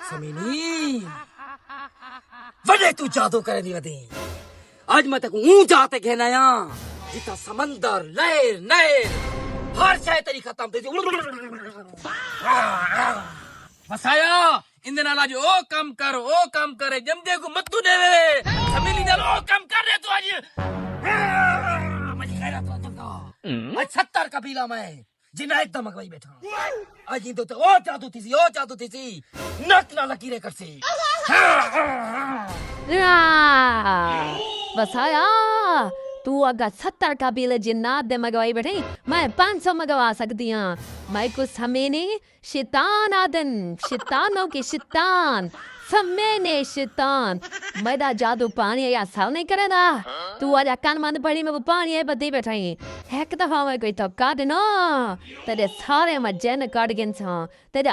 समीनी वडे तू जादू करे दी वदी आज मैं तक ऊंचा ते कहनाया जिता समंदर लहर नहर हर शय तेरी खत्म थी वसाया इंदे नाल आज ओ काम करे जमदे को मत तू देवे समीनी नाल ओ काम कर रे तू आज मज खैरा तो जमदा आज 70 कबीला में जिना एकदम अगवाई बैठा आज तो ओ जादू थी सी नक ना लकीरे कर सी वसाया तू अगर 70 कबीले जिन्नात दे मगवाई बैठे मैं 500 मगवा सकती हूँ मैं कुछ समेने शैतान आदन शैतानों के शैतान समेने शैतान मेरा जादू पानी या साल नहीं करेगा तू आज कान मंद पड़ी में वो पानी है बदे बैठाई है कि दफा मैं कोई तो काट ना तेरे सारे मजे न काट गिन सा तेरे